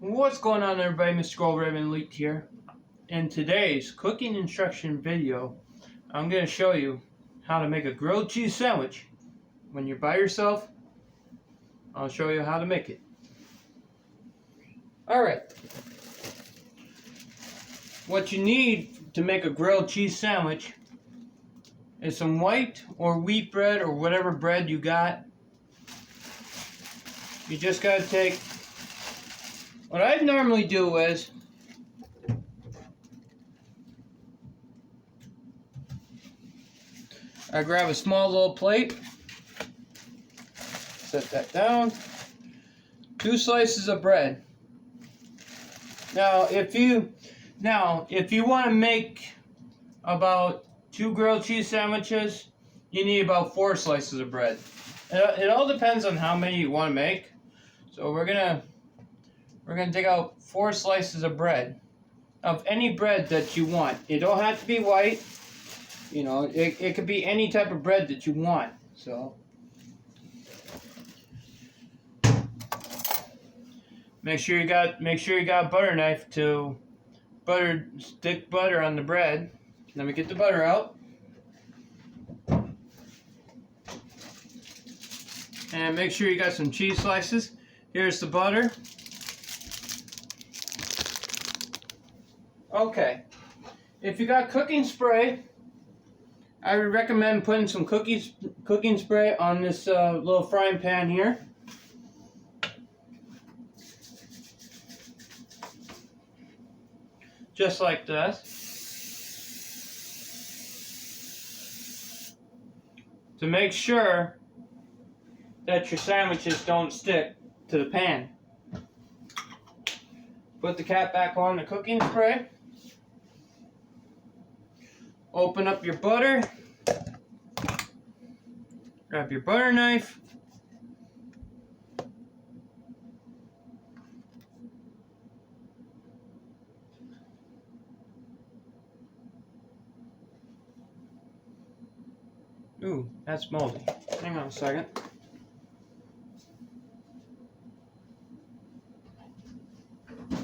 What's going on, everybody? Mr. Gold Raven Elite here. In today's cooking instruction video, I'm going to show you how to make a grilled cheese sandwich. When you're by yourself, I'll show you how to make it. Alright. What you need to make a grilled cheese sandwich is some white or wheat bread or whatever bread you got. You just got to take... What I normally do is I grab a small little plate, set that down, 2 slices of bread. Now if you want to make about 2 grilled cheese sandwiches, you need about 4 slices of bread. It all depends on how many you want to make. So we're gonna take out 4 slices of bread, of any bread that you want. It don't have to be white. You know, it could be any type of bread that you want. So make sure you got a butter knife to stick butter on the bread. Let me get the butter out. And make sure you got some cheese slices. Here's the butter. Okay, if you got cooking spray, I would recommend putting some cooking spray on this little frying pan here. Just like this. To make sure that your sandwiches don't stick to the pan. Put the cap back on the cooking spray. Open up your butter. Grab your butter knife. Ooh, that's moldy. Hang on a second. You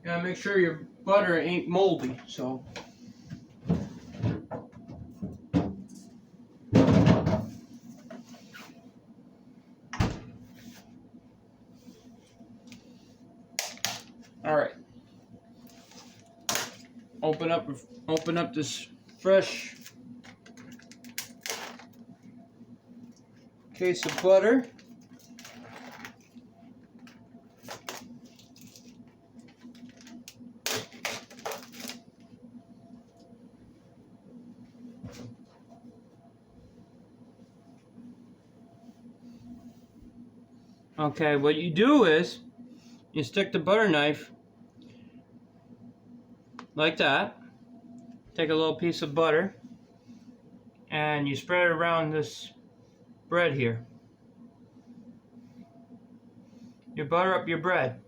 gotta make sure your butter ain't moldy, so. Alright. Open up this fresh case of butter. Okay, what you do is you stick the butter knife like that. Take a little piece of butter and you spread it around this bread here. You butter up your bread.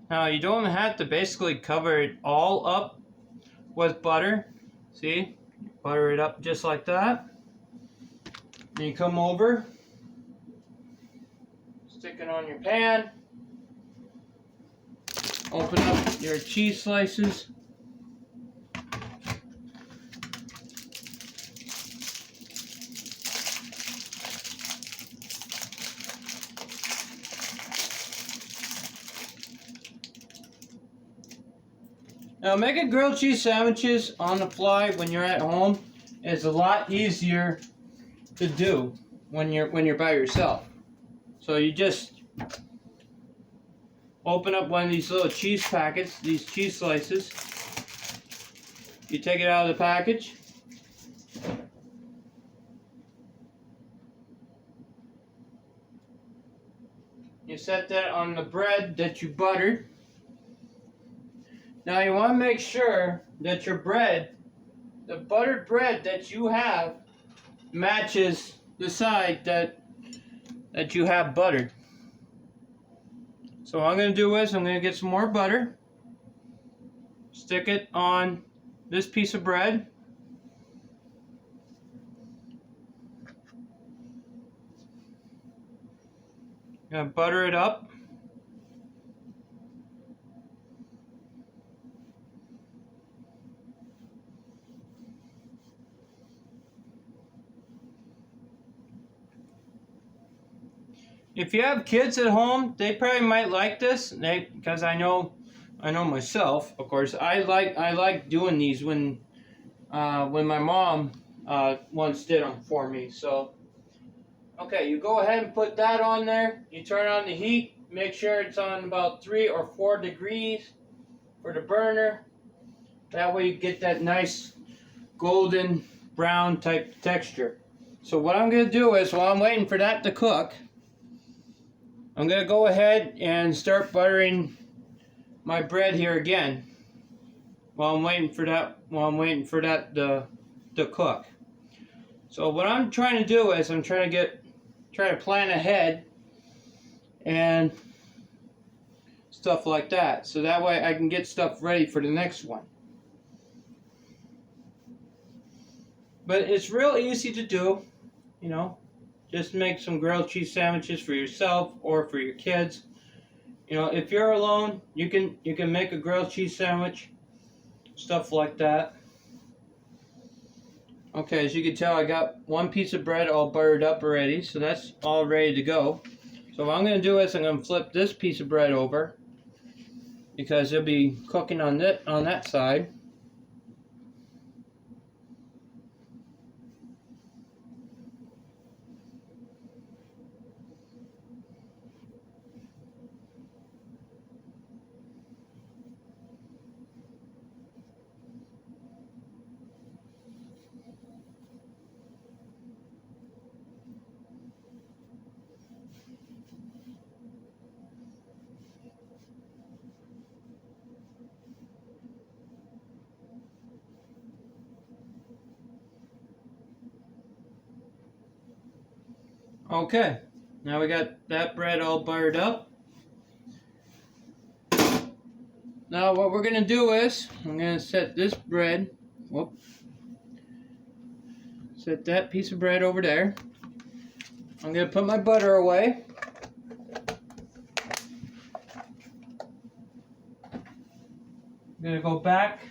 Now you don't have to basically cover it all up with butter. See? Butter it up just like that. Then you come over, stick it on your pan, open up your cheese slices. Now making grilled cheese sandwiches on the fly when you're at home is a lot easier to do when you're by yourself. So you just open up one of these little cheese packets, these cheese slices. You take it out of the package. You set that on the bread that you buttered. Now you want to make sure that your bread, the buttered bread that you have, matches the side that you have buttered. So what I'm going to do is I'm going to get some more butter, stick it on this piece of bread. I'm going to butter it up. If you have kids at home, they probably might like this, because I know myself. Of course, I like doing these when my mom once did them for me. So, okay, you go ahead and put that on there. You turn on the heat. Make sure it's on about 3 or 4 degrees for the burner. That way you get that nice golden brown type texture. So what I'm going to do is, while I'm waiting for that to cook, I'm going to go ahead and start buttering my bread here again while I'm waiting for that to cook. So what I'm trying to do is I'm trying to plan ahead and stuff like that, so that way I can get stuff ready for the next one. But it's real easy to do, you know. Just make some grilled cheese sandwiches for yourself or for your kids. You know, if you're alone, you can make a grilled cheese sandwich, stuff like that. Okay, as you can tell, I got one piece of bread all buttered up already, so that's all ready to go. So what I'm going to do is I'm going to flip this piece of bread over, because it'll be cooking on that side. Okay, now we got that bread all buttered up. Now what we're going to do is, I'm going to set this bread, set that piece of bread over there. I'm going to put my butter away. I'm going to go back.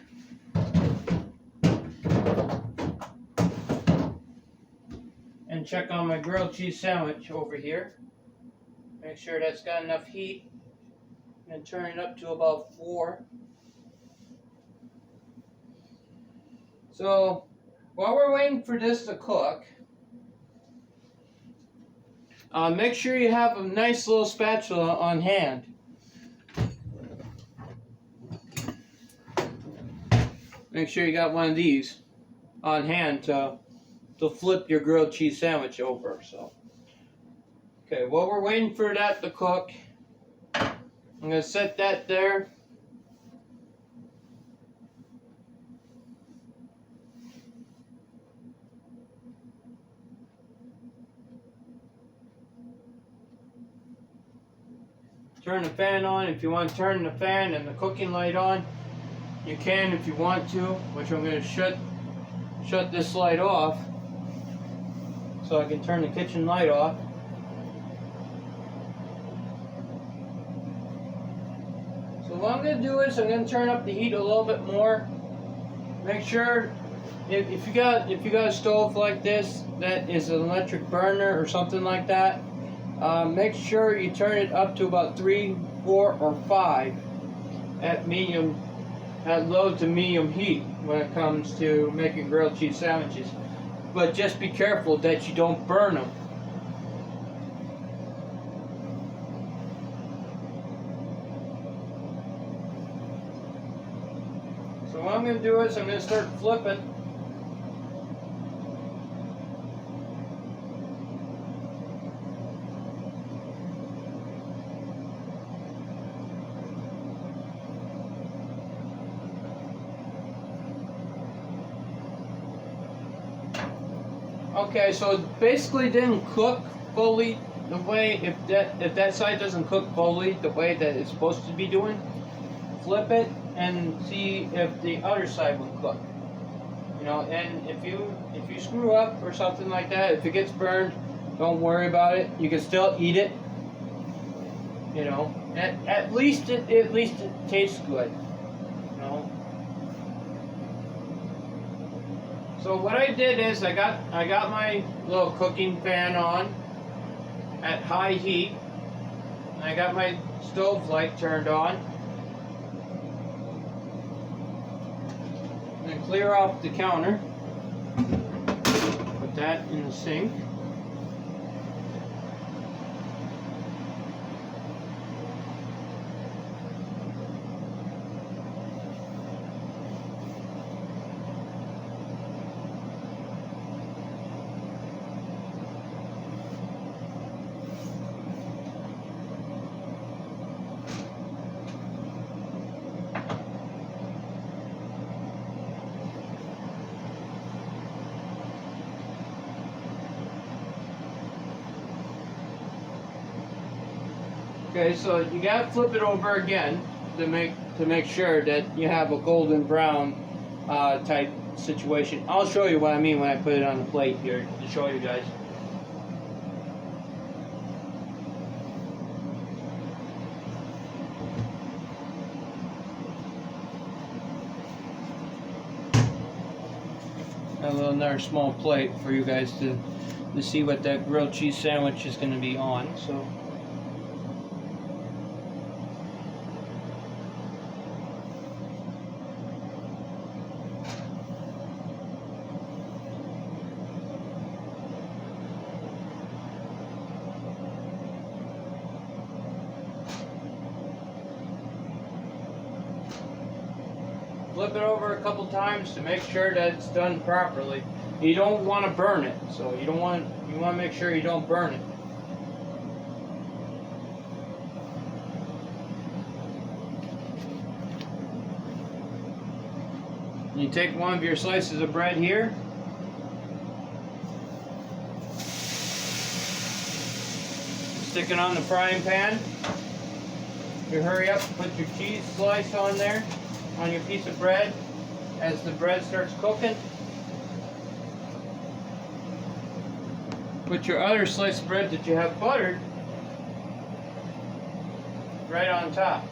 And check on my grilled cheese sandwich over here. Make sure that's got enough heat. And turn it up to about 4. So while we're waiting for this to cook, make sure you have a nice little spatula on hand. Make sure you got one of these on hand to flip your grilled cheese sandwich over. So, okay, while we're waiting for that to cook, I'm going to set that there. Turn the fan on. If you want to turn the fan and the cooking light on, you can if you want to, which I'm going to shut this light off so I can turn the kitchen light off. So what I'm going to do is I'm going to turn up the heat a little bit more. Make sure if you got a stove like this that is an electric burner or something like that, make sure you turn it up to about 3, 4, or 5 at low to medium heat when it comes to making grilled cheese sandwiches. But just be careful that you don't burn them. So what I'm going to do is I'm going to start flipping. Okay, so it basically didn't cook fully the way, if that side doesn't cook fully the way that it's supposed to be doing, flip it and see if the other side will cook. You know, and if you screw up or something like that, if it gets burned, don't worry about it. You can still eat it. You know, at least it tastes good. You know. So what I did is I got my little cooking pan on at high heat. And I got my stove light turned on. And clear off the counter. Put that in the sink. Okay, so you gotta flip it over again to make sure that you have a golden brown type situation. I'll show you what I mean when I put it on the plate here to show you guys. Another small plate for you guys to see what that grilled cheese sandwich is going to be on. So. Flip it over a couple times to make sure that it's done properly. You don't want to burn it, so you want to make sure you don't burn it. You take one of your slices of bread here. Stick it on the frying pan. You hurry up, put your cheese slice on there, on your piece of bread as the bread starts cooking. Put your other slice of bread that you have buttered right on top.